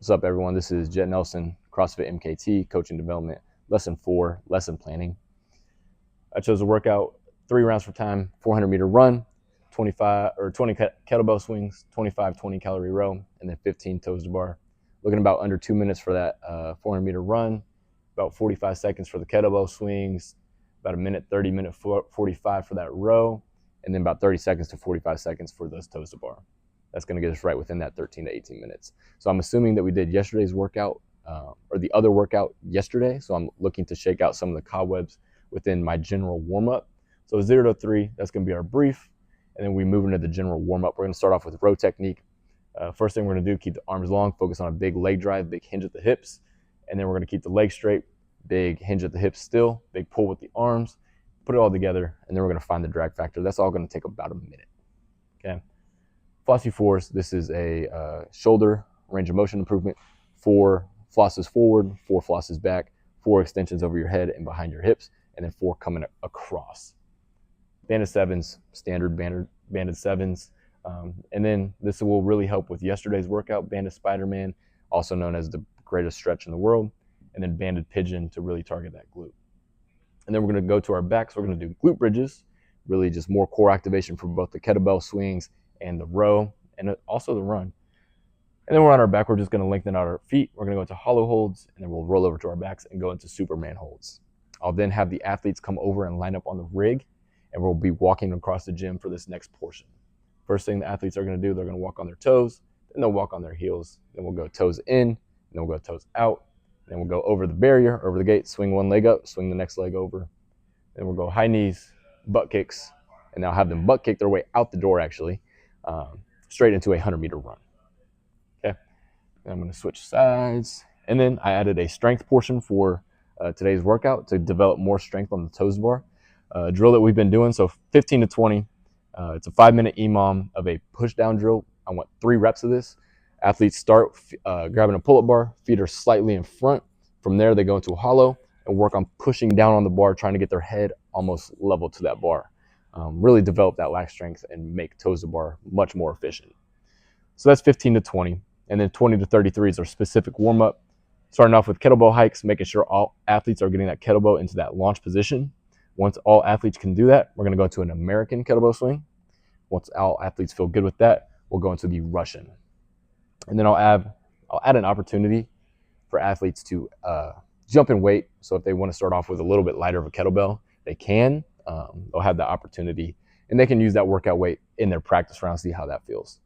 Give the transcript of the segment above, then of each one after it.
What's up, everyone? This is Jhett Nelson, CrossFit MKT, Coaching Development, Lesson 4, Lesson Planning. I chose to work out 3 rounds for time, 400-meter run, 20 kettlebell swings, 25 20-calorie row, and then 15 toes to bar. Looking about under 2 minutes for that 400-meter run, about 45 seconds for the kettlebell swings, about a minute 30, minute 45 for that row, and then about 30 seconds to 45 seconds for those toes to bar. That's going to get us right within that 13 to 18 minutes. So I'm assuming that we did yesterday's workout or the other workout yesterday. So I'm looking to shake out some of the cobwebs within my general warm-up. So 0 to 3, that's going to be our brief. And then we move into the general warm-up. We're going to start off with row technique. First thing we're going to do, keep the arms long, focus on a big leg drive, big hinge at the hips. And then we're going to keep the legs straight, big hinge at the hips still, big pull with the arms, put it all together, and then we're going to find the drag factor. That's all going to take about a minute. Okay. Flossy fours, this is a shoulder range of motion improvement. 4 flosses forward, 4 flosses back, 4 extensions over your head and behind your hips, and then 4 coming across. Banded sevens, standard banded sevens. And then this will really help with yesterday's workout, banded Spider-Man, also known as the greatest stretch in the world, and then banded pigeon to really target that glute. And then we're going to go to our backs. We're going to do glute bridges, really just more core activation for both the kettlebell swings and the row, and also the run. And then we're on our back. We're just going to lengthen out our feet. We're going to go into hollow holds, and then we'll roll over to our backs and go into Superman holds. I'll then have the athletes come over and line up on the rig, and we'll be walking across the gym for this next portion. First thing the athletes are going to do, they're going to walk on their toes, then they'll walk on their heels. Then we'll go toes in, and then we'll go toes out. Then we'll go over the barrier, over the gate, swing one leg up, swing the next leg over. Then we'll go high knees, butt kicks, and I'll have them butt kick their way out the door, actually. Straight into a 100-meter run. Okay, and I'm going to switch sides. And then I added a strength portion for today's workout to develop more strength on the toes bar. Drill that we've been doing, so 15 to 20. It's a 5-minute EMOM of a push-down drill. I want 3 reps of this. Athletes start grabbing a pull-up bar, feet are slightly in front. From there, they go into a hollow and work on pushing down on the bar, trying to get their head almost level to that bar. Really develop that lat strength and make toes to bar much more efficient. So that's 15 to 20. And then 20 to 33 is our specific warm-up. Starting off with kettlebell hikes, making sure all athletes are getting that kettlebell into that launch position. Once all athletes can do that, we're going to go to an American kettlebell swing. Once all athletes feel good with that, we'll go into the Russian. And then I'll add an opportunity for athletes to jump in weight. So if they want to start off with a little bit lighter of a kettlebell, they can. They'll have the opportunity, and they can use that workout weight in their practice round, see how that feels.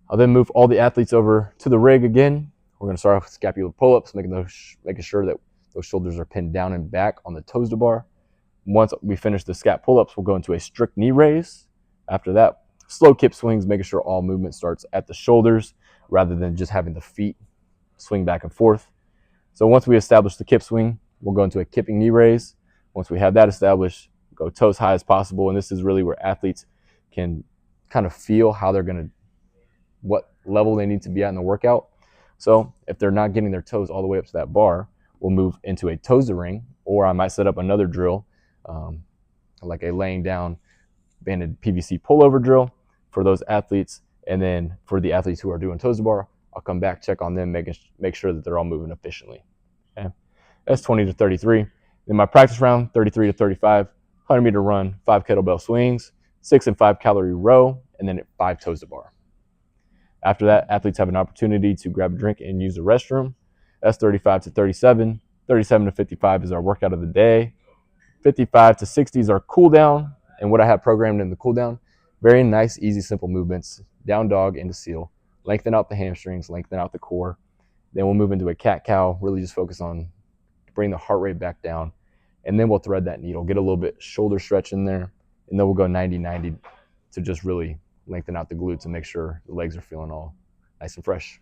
I'll then move all the athletes over to the rig again. We're going to start off with scapular pull-ups, making sure that those shoulders are pinned down and back on the toes to bar. Once we finish the scap pull-ups, we'll go into a strict knee raise. After that, slow kip swings, making sure all movement starts at the shoulders rather than just having the feet swing back and forth. So once we establish the kip swing, we'll go into a kipping knee raise. Once we have that established, go toes high as possible. And this is really where athletes can kind of feel how they're going to, what level they need to be at in the workout. So if they're not getting their toes all the way up to that bar, we'll move into a toes to ring, or I might set up another drill, like a laying down banded PVC pullover drill for those athletes. And then for the athletes who are doing toes to bar, I'll come back, check on them, make sure that they're all moving efficiently. Okay, that's 20 to 33. In my practice round, 33 to 35, 100-meter run, 5 kettlebell swings, 6 and 5 calorie row, and then 5 toes to bar. After that, athletes have an opportunity to grab a drink and use the restroom. That's 35 to 37. 37 to 55 is our workout of the day. 55 to 60 is our cool down. And what I have programmed in the cool down, very nice, easy, simple movements. Down dog into seal. Lengthen out the hamstrings, lengthen out the core. Then we'll move into a cat-cow, really just focus on bring the heart rate back down. And then we'll thread that needle, get a little bit shoulder stretch in there, and then we'll go 90-90 to just really lengthen out the glutes and make sure the legs are feeling all nice and fresh.